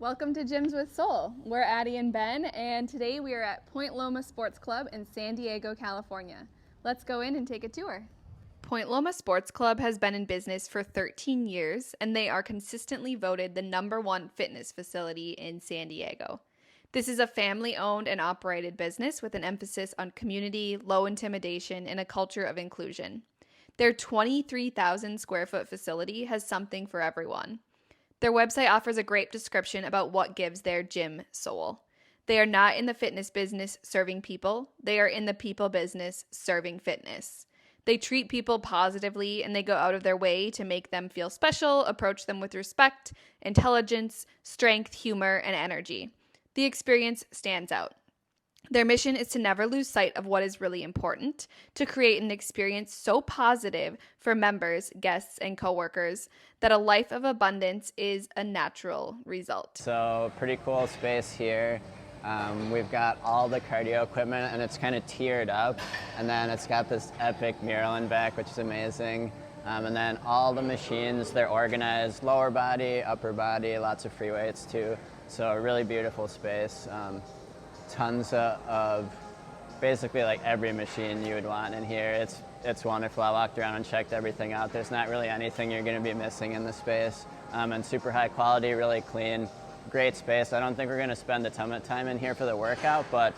Welcome to Gyms with Soul. We're Addie and Ben, and today we are at Point Loma Sports Club in San Diego, California. Let's go in and take a tour. Point Loma Sports Club has been in business for 13 years, and they are consistently voted the #1 fitness facility in San Diego. This is a family-owned and operated business with an emphasis on community, low intimidation, and a culture of inclusion. Their 23,000 square foot facility has something for everyone. Their website offers a great description about what gives their gym soul. They are not in the fitness business serving people. They are in the people business serving fitness. They treat people positively, and they go out of their way to make them feel special, approach them with respect, intelligence, strength, humor, and energy. The experience stands out. Their mission is to never lose sight of what is really important, to create an experience so positive for members, guests, and coworkers that a life of abundance is a natural result. So pretty cool space here. We've got all the cardio equipment, and it's kind of tiered up, and then it's got this epic mural in back, which is amazing. And then all the machines, they're organized, lower body, upper body, lots of free weights too. So a really beautiful space. Tons of basically like every machine you would want in here. It's wonderful. I walked around and checked everything out. There's not really anything you're going to be missing in the space. And super high quality, really clean, great space. I don't think we're going to spend a ton of time in here for the workout, but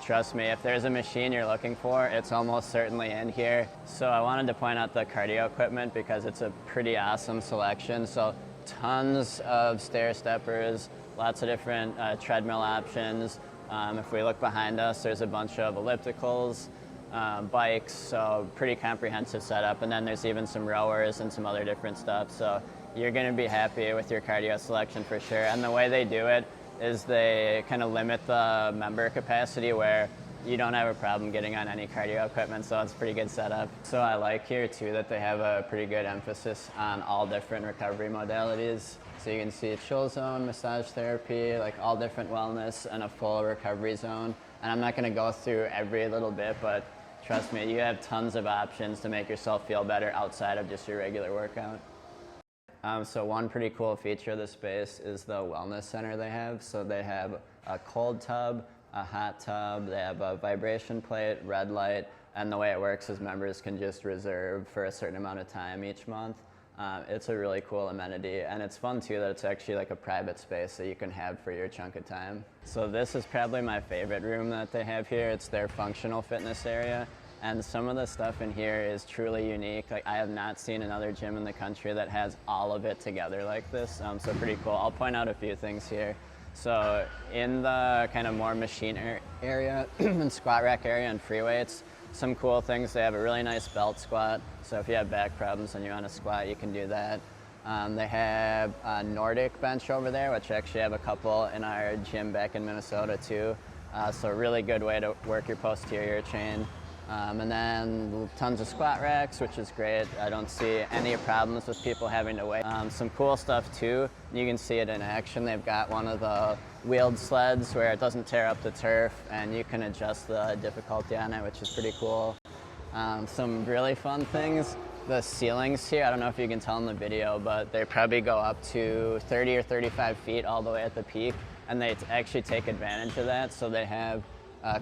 trust me, if there's a machine you're looking for, it's almost certainly in here. So I wanted to point out the cardio equipment because it's a pretty awesome selection. So tons of stair steppers, lots of different treadmill options. If we look behind us, there's a bunch of ellipticals, bikes, so pretty comprehensive setup. And then there's even some rowers and some other different stuff. So you're going to be happy with your cardio selection for sure. And the way they do it is they kind of limit the member capacity where you don't have a problem getting on any cardio equipment, so it's a pretty good setup. So I like here too that they have a pretty good emphasis on all different recovery modalities. So you can see chill zone, massage therapy, like all different wellness, and a full recovery zone. And I'm not going to go through every little bit, but trust me, you have tons of options to make yourself feel better outside of just your regular workout. So one pretty cool feature of the space is the wellness center they have. So they have a cold tub, a hot tub, they have a vibration plate, red light, and the way it works is members can just reserve for a certain amount of time each month. It's a really cool amenity, and it's fun too that it's actually like a private space that you can have for your chunk of time. So this is probably my favorite room that they have here. It's their functional fitness area, and some of the stuff in here is truly unique. Like, I have not seen another gym in the country that has all of it together like this, so pretty cool. I'll point out a few things here. So in the kind of more machine area and squat rack area and free weights, some cool things. They have a really nice belt squat, so if you have back problems and you want to squat, you can do that. They have a Nordic bench over there, which actually have a couple in our gym back in Minnesota too. So a really good way to work your posterior chain. And then tons of squat racks, which is great. I don't see any problems with people having to wait. Some cool stuff too, you can see it in action. They've got one of the wheeled sleds where it doesn't tear up the turf, and you can adjust the difficulty on it, which is pretty cool. Some really fun things. The ceilings here, I don't know if you can tell in the video, but they probably go up to 30 or 35 feet all the way at the peak, and they actually take advantage of that. So they have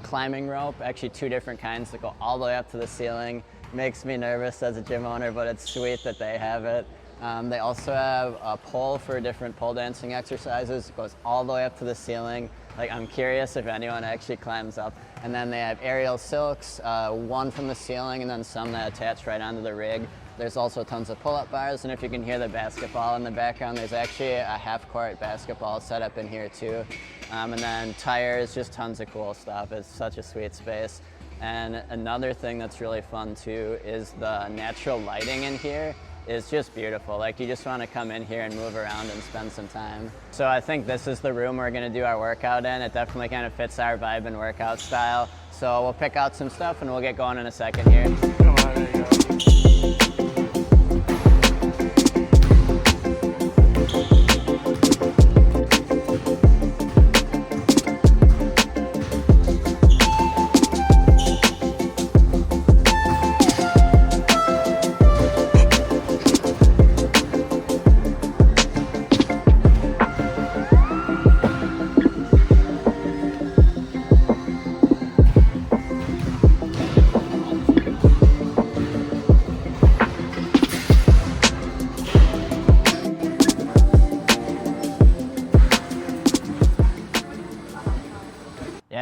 climbing rope, actually 2 different kinds that go all the way up to the ceiling. Makes me nervous as a gym owner, but it's sweet that they have it. They also have a pole for different pole dancing exercises. It goes all the way up to the ceiling. Like, I'm curious if anyone actually climbs up. And then they have aerial silks, one from the ceiling and then some that attach right onto the rig. There's also tons of pull-up bars, and if you can hear the basketball in the background, there's actually a half-court basketball set up in here too. And then tires, just tons of cool stuff. It's such a sweet space. And another thing that's really fun too is the natural lighting in here is just beautiful. Like, you just want to come in here and move around and spend some time. So I think this is the room we're going to do our workout in. It definitely kind of fits our vibe and workout style. So we'll pick out some stuff and we'll get going in a second here. Come on, there you go.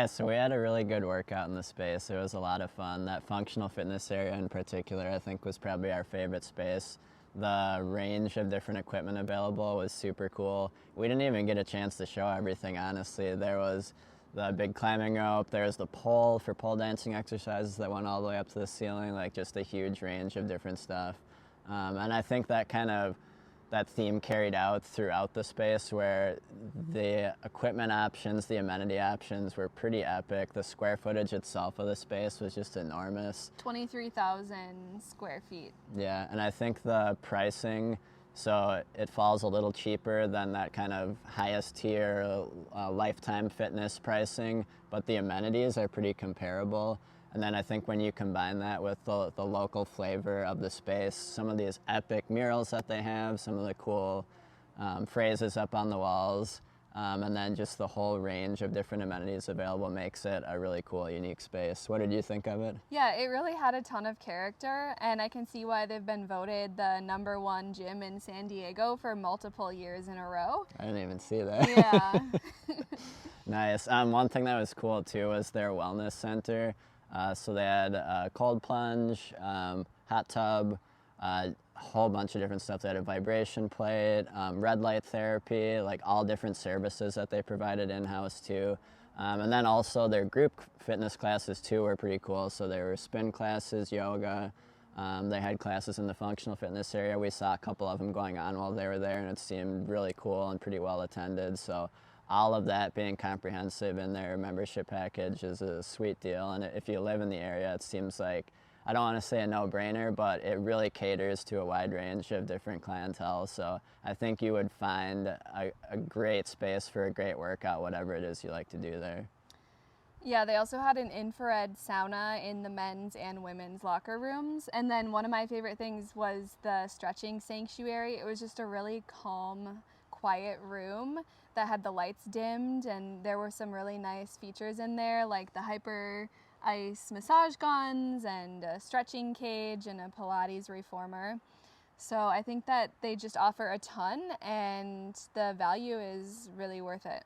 Yeah, so we had a really good workout in the space. It was a lot of fun. That functional fitness area in particular, I think, was probably our favorite space. The range of different equipment available was super cool. We didn't even get a chance to show everything, honestly. There was the big climbing rope, there was the pole for pole dancing exercises that went all the way up to the ceiling, like just a huge range of different stuff. And I think that theme carried out throughout the space, where the equipment options, the amenity options were pretty epic. The square footage itself of the space was just enormous. 23,000 square feet. Yeah, and I think the pricing, so it falls a little cheaper than that kind of highest tier lifetime fitness pricing, but the amenities are pretty comparable. And then I think when you combine that with the local flavor of the space, some of these epic murals that they have, some of the cool phrases up on the walls, and then just the whole range of different amenities available makes it a really cool, unique space. What did you think of it? Yeah, it really had a ton of character, and I can see why they've been voted the #1 gym in San Diego for multiple years in a row. I didn't even see that. Yeah. Nice. One thing that was cool too was their wellness center. So they had a cold plunge, hot tub, a whole bunch of different stuff. They had a vibration plate, red light therapy, like all different services that they provided in-house too. And then also their group fitness classes too were pretty cool. So there were spin classes, yoga. They had classes in the functional fitness area. We saw a couple of them going on while they were there, and it seemed really cool and pretty well attended. So all of that being comprehensive in their membership package is a sweet deal. And if you live in the area, it seems like, I don't want to say a no-brainer, but it really caters to a wide range of different clientele. So I think you would find a great space for a great workout, whatever it is you like to do there. Yeah, they also had an infrared sauna in the men's and women's locker rooms. And then one of my favorite things was the stretching sanctuary. It was just a really calm, quiet room that had the lights dimmed, and there were some really nice features in there, like the hyper ice massage guns and a stretching cage and a Pilates reformer. So I think that they just offer a ton, and the value is really worth it.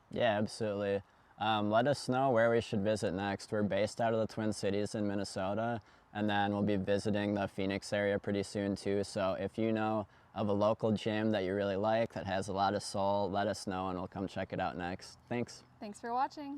Yeah, absolutely. Let us know where we should visit next. We're based out of the Twin Cities in Minnesota, and then we'll be visiting the Phoenix area pretty soon too. So if you know of a local gym that you really like that has a lot of soul, let us know and we'll come check it out next. Thanks. Thanks for watching.